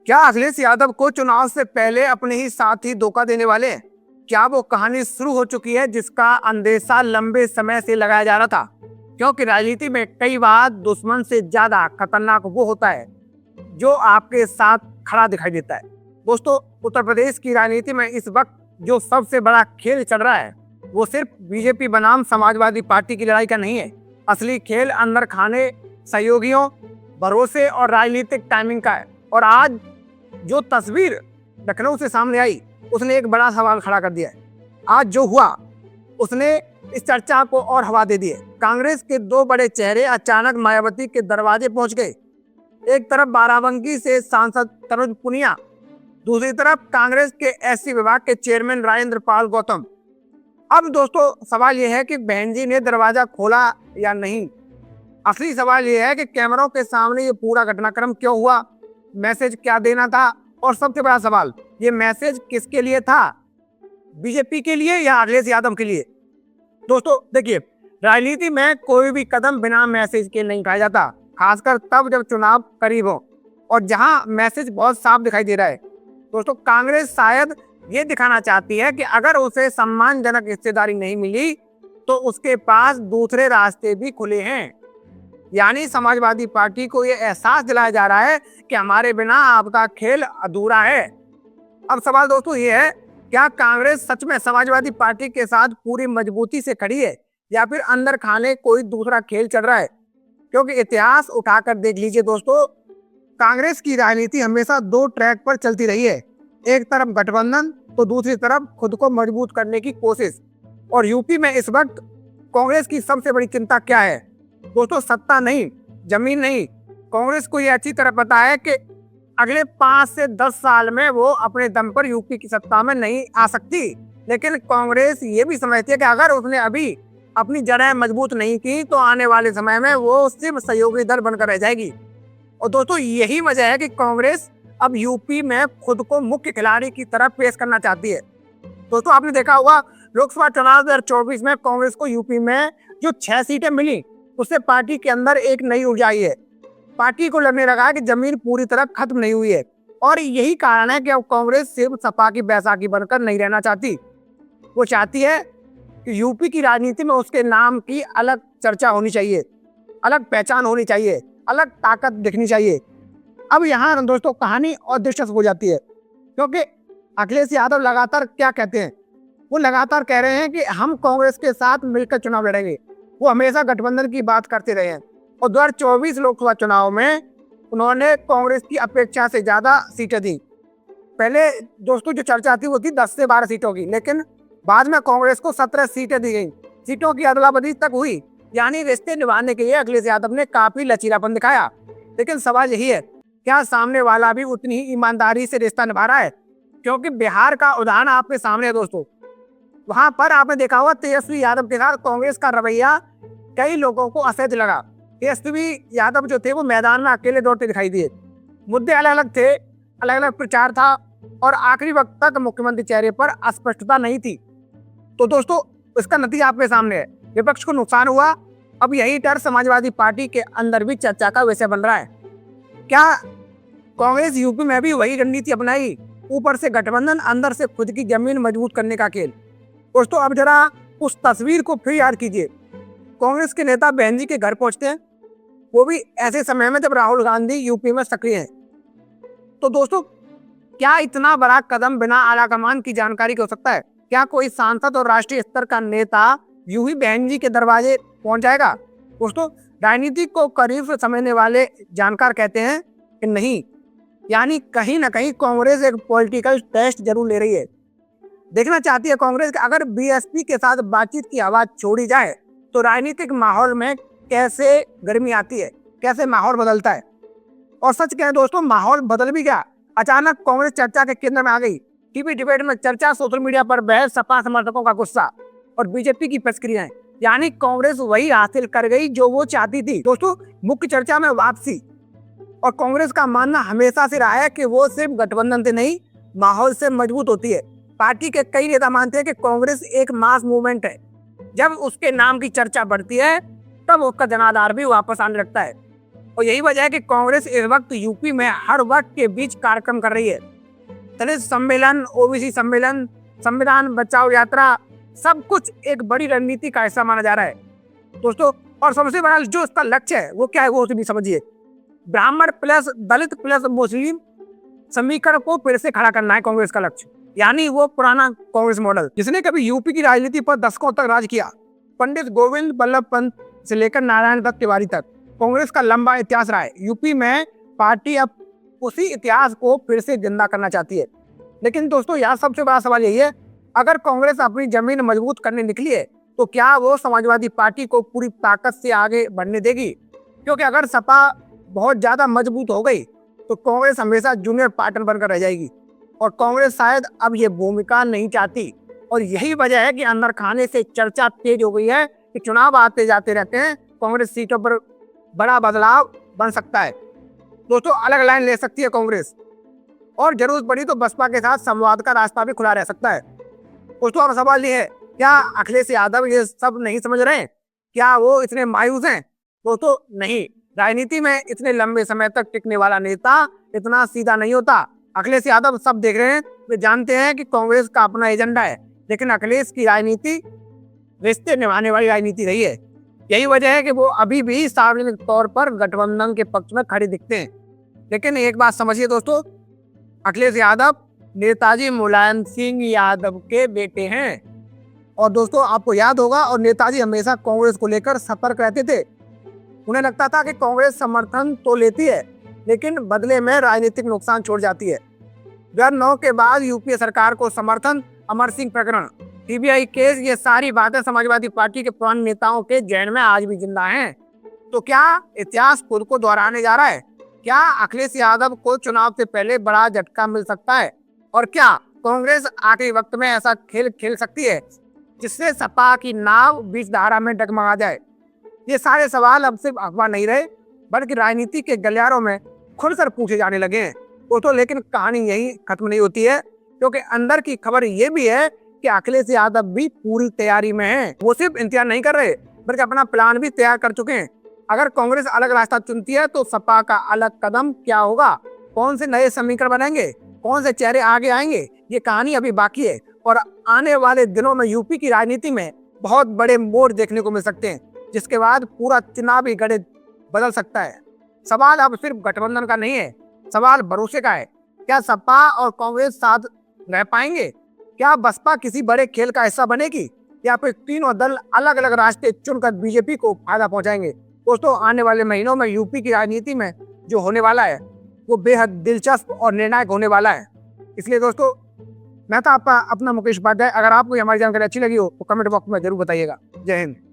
क्या अखिलेश यादव को चुनाव से पहले अपने ही साथी धोखा देने वाले हैं? क्या वो कहानी शुरू हो चुकी है जिसका अंदेशा लंबे समय से लगाया जा रहा था? क्योंकि राजनीति में कई बार दुश्मन से ज्यादा खतरनाक वो होता है जो आपके साथ खड़ा दिखाई देता है। दोस्तों, उत्तर प्रदेश की राजनीति में इस वक्त जो सबसे बड़ा खेल चल रहा है वो सिर्फ बीजेपी बनाम समाजवादी पार्टी की लड़ाई का नहीं है। असली खेल अंदर खाने, सहयोगियों, भरोसे और राजनीतिक टाइमिंग का है। और आज जो तस्वीर लखनऊ से सामने आई उसने एक बड़ा सवाल खड़ा कर दिया है। आज जो हुआ उसने इस चर्चा को और हवा दे दी है। कांग्रेस के दो बड़े चेहरे अचानक मायावती के दरवाजे पहुंच गए। एक तरफ बाराबंकी से सांसद तनुज पुनिया, दूसरी तरफ कांग्रेस के एससी विभाग के चेयरमैन राजेंद्र पाल गौतम। अब दोस्तों, सवाल यह है कि बहन जी ने दरवाजा खोला या नहीं। असली सवाल यह है कि कैमरों के सामने ये पूरा घटनाक्रम क्यों हुआ, मैसेज क्या देना था, और सबसे बड़ा सवाल, ये मैसेज किसके लिए था? बीजेपी के लिए या अखिलेश यादव के लिए? दोस्तों देखिए, राजनीति में कोई भी कदम बिना मैसेज के नहीं उठाया जाता, खासकर तब जब चुनाव करीब हो और जहां मैसेज बहुत साफ दिखाई दे रहा है। दोस्तों, कांग्रेस शायद ये दिखाना चाहती है कि अगर उसे सम्मानजनक हिस्सेदारी नहीं मिली तो उसके पास दूसरे रास्ते भी खुले हैं। यानी समाजवादी पार्टी को यह एहसास दिलाया जा रहा है कि हमारे बिना आपका खेल अधूरा है। अब सवाल दोस्तों ये है, क्या कांग्रेस सच में समाजवादी पार्टी के साथ पूरी मजबूती से खड़ी है या फिर अंदर खाने कोई दूसरा खेल चल रहा है? क्योंकि इतिहास उठाकर देख लीजिए दोस्तों, कांग्रेस की राजनीति हमेशा दो ट्रैक पर चलती रही है। एक तरफ गठबंधन तो दूसरी तरफ खुद को मजबूत करने की कोशिश। और यूपी में इस वक्त कांग्रेस की सबसे बड़ी चिंता क्या है? दोस्तों, सत्ता नहीं, जमीन नहीं। कांग्रेस को यह अच्छी तरह पता है कि अगले 5 से 10 साल में वो अपने दम पर यूपी की सत्ता में नहीं आ सकती। लेकिन कांग्रेस ये भी समझती है कि अगर उसने अभी अपनी जड़ें मजबूत नहीं की तो आने वाले समय में वो सिर्फ सहयोगी दल बनकर रह जाएगी। और दोस्तों, यही वजह है कि कांग्रेस अब यूपी में खुद को मुख्य खिलाड़ी की तरह पेश करना चाहती है। दोस्तों, आपने देखा होगा लोकसभा चुनाव 2024 में कांग्रेस को यूपी में जो 6 सीटें मिली उससे पार्टी के अंदर एक नई ऊर्जा आई है। पार्टी को लगने लगा है कि जमीन पूरी तरह खत्म नहीं हुई है। और यही कारण है कि अब कांग्रेस सिर्फ सपा की बैसाखी बनकर नहीं रहना चाहती। वो चाहती है कि यूपी की राजनीति में उसके नाम की अलग चर्चा होनी चाहिए, अलग पहचान होनी चाहिए, अलग ताकत दिखनी चाहिए। अब यहाँ दोस्तों कहानी और दिलचस्प हो जाती है, क्योंकि अखिलेश यादव लगातार क्या कहते हैं? वो लगातार कह रहे हैं कि हम कांग्रेस के साथ मिलकर चुनाव लड़ेंगे। वो हमेशा गठबंधन की बात करते रहे हैं और 2024 लोकसभा चुनाव में उन्होंने कांग्रेस की अपेक्षा से ज्यादा सीटें दी। पहले दोस्तों जो चर्चा थी वो थी 10 से 12 सीटों की, लेकिन बाद में कांग्रेस को 17 सीटें दी गई। सीटों की अदला बदली तक हुई। यानी रिश्ते निभाने के लिए अखिलेश यादव ने काफी लचीलापन दिखाया। लेकिन सवाल यही है, क्या सामने वाला भी उतनी ही ईमानदारी से रिश्ता निभा रहा है? क्योंकि बिहार का उदाहरण आपके सामने है दोस्तों। वहां पर आपने देखा होगा तेजस्वी यादव के साथ कांग्रेस का रवैया कई लोगों को असहज लगा। तेजस्वी यादव जो थे वो मैदान में अकेले दौड़ते दिखाई दिए। मुद्दे अलग अलग थे, अलग अलग प्रचार था और आखिरी वक्त तक मुख्यमंत्री चेहरे पर अस्पष्टता नहीं थी। तो दोस्तों, इसका नतीजा आपके सामने है, विपक्ष को नुकसान हुआ। अब यही डर समाजवादी पार्टी के अंदर भी चर्चा का विषय बन रहा है। क्या कांग्रेस यूपी में भी वही रणनीति अपनाई? ऊपर से गठबंधन, अंदर से खुद की जमीन मजबूत करने का खेल। दोस्तों, अब जरा उस तस्वीर को फिर याद कीजिए। कांग्रेस के नेता बहन जी के घर पहुंचते हैं, वो भी ऐसे समय में जब राहुल गांधी यूपी में सक्रिय हैं। तो दोस्तों, क्या इतना बड़ा कदम बिना आलाकमान की जानकारी के हो सकता है? क्या कोई सांसद और राष्ट्रीय स्तर का नेता यूं ही बहन जी के दरवाजे पहुंच जाएगा? दोस्तों, राजनीति को करीब से समझने वाले जानकार कहते हैं कि नहीं, यानी कहीं ना कहीं कांग्रेस एक पॉलिटिकल टेस्ट जरूर ले रही है। देखना चाहती है कांग्रेस कि अगर बीएसपी के साथ बातचीत की आवाज छोड़ी जाए तो राजनीतिक माहौल में कैसे गर्मी आती है, कैसे माहौल बदलता है। और सच कहें दोस्तों, माहौल बदल भी गया। अचानक कांग्रेस चर्चा के केंद्र में आ गई। टीवी डिबेट में चर्चा, सोशल मीडिया पर बहस, सपा समर्थकों का गुस्सा और बीजेपी की प्रतिक्रियाएं। यानी कांग्रेस वही हासिल कर गई जो वो चाहती थी। दोस्तों, मुख्य चर्चा में वापसी। और कांग्रेस का मानना हमेशा से रहा है कि वो सिर्फ गठबंधन से नहीं, माहौल से मजबूत होती है। पार्टी के कई नेता मानते हैं कि कांग्रेस एक मास मूवमेंट है। जब उसके नाम की चर्चा बढ़ती है तब उसका जनाधार भी वापस आने लगता है। और यही वजह है कि कांग्रेस इस वक्त यूपी में हर वर्ग के बीच कार्यक्रम कर रही है। दलित सम्मेलन, ओबीसी सम्मेलन, संविधान बचाओ यात्रा, सब कुछ एक बड़ी रणनीति का हिस्सा माना जा रहा है दोस्तों। और सबसे बड़ा जो इसका लक्ष्य है वो क्या है, वो भी समझिए। ब्राह्मण प्लस दलित प्लस मुस्लिम समीकरण को फिर से खड़ा करना है कांग्रेस का लक्ष्य, यानी वो पुराना कांग्रेस मॉडल जिसने कभी यूपी की राजनीति पर दशकों तक राज किया। पंडित गोविंद बल्लभ पंत से लेकर नारायण दत्त तिवारी तक कांग्रेस का लंबा इतिहास रहा है। यूपी में पार्टी अब उसी इतिहास को फिर से जिंदा करना चाहती है। लेकिन दोस्तों यहाँ सबसे बड़ा सवाल यही है, अगर कांग्रेस अपनी जमीन मजबूत करने निकली है तो क्या वो समाजवादी पार्टी को पूरी ताकत से आगे बढ़ने देगी? क्योंकि अगर सपा बहुत ज्यादा मजबूत हो गई तो कांग्रेस हमेशा जूनियर पार्टनर बनकर रह जाएगी और कांग्रेस शायद अब ये भूमिका नहीं चाहती। और यही वजह है कि अंदर खाने से चर्चा तेज हो गई है कि चुनाव आते जाते रहते हैं, कांग्रेस सीटों पर बड़ा बदलाव बन सकता है दोस्तों, अलग लाइन ले सकती है कांग्रेस और जरूरत पड़ी तो बसपा के साथ संवाद का रास्ता भी खुला रह सकता है दोस्तों। अब सवाल ये है, क्या अखिलेश यादव ये सब नहीं समझ रहे हैं? क्या वो इतने मायूस हैं? दोस्तों नहीं, राजनीति में इतने लंबे समय तक टिकने वाला नेता इतना सीधा नहीं होता। अखिलेश यादव सब देख रहे हैं, वे जानते हैं कि कांग्रेस का अपना एजेंडा है, लेकिन अखिलेश की राजनीति रिश्ते निभाने वाली राजनीति रही है। यही वजह है कि वो अभी भी सार्वजनिक तौर पर गठबंधन के पक्ष में खड़े दिखते हैं। लेकिन एक बात समझिए दोस्तों, अखिलेश यादव नेताजी मुलायम सिंह यादव के बेटे हैं और दोस्तों आपको याद होगा, और नेताजी हमेशा कांग्रेस को लेकर सतर्क रहते थे। उन्हें लगता था कि कांग्रेस समर्थन तो लेती है लेकिन बदले में राजनीतिक नुकसान छोड़ जाती है। 2009 के बाद यूपीए सरकार को समर्थन, अमर सिंह प्रकरण, सीबीआई केस, ये सारी बातें समाजवादी पार्टी के पुराने नेताओं के जहन में आज भी जिंदा हैं। तो क्या इतिहास खुद को दोहराने जा रहा है? क्या अखिलेश यादव को चुनाव से पहले बड़ा झटका मिल सकता है? और क्या कांग्रेस आखिरी वक्त में ऐसा खेल खेल सकती है जिससे सपा की नाव बीच धारा में डगमगा जाए? ये सारे सवाल अब सिर्फ अफवाह नहीं रहे बल्कि राजनीति के गलियारों में खुलकर पूछे जाने लगे हैं दोस्तों। लेकिन कहानी यही खत्म नहीं होती है, क्योंकि अंदर की खबर ये भी है कि अखिलेश यादव भी पूरी तैयारी में है। वो सिर्फ इंतजार नहीं कर रहे बल्कि अपना प्लान भी तैयार कर चुके हैं। अगर कांग्रेस अलग रास्ता चुनती है तो सपा का अलग कदम क्या होगा? कौन से नए समीकरण बनेंगे? कौन से चेहरे आगे आएंगे? ये कहानी अभी बाकी है और आने वाले दिनों में यूपी की राजनीति में बहुत बड़े मोड़ देखने को मिल सकते हैं, जिसके बाद पूरा चुनावी गणित बदल सकता है। सवाल अब सिर्फ गठबंधन का नहीं है, सवाल भरोसे का है। क्या सपा और कांग्रेस साथ रह पाएंगे? क्या बसपा किसी बड़े खेल का हिस्सा बनेगी या फिर तीनों दल अलग अलग रास्ते चुनकर बीजेपी को फायदा पहुंचाएंगे? दोस्तों आने वाले महीनों में यूपी की राजनीति में जो होने वाला है वो बेहद दिलचस्प और निर्णायक होने वाला है। इसलिए दोस्तों मैं था आपका अपना मुकेश उपाध्याय। अगर आपको हमारी जानकारी अच्छी लगी हो तो कमेंट बॉक्स में जरूर बताइएगा। जय हिंद।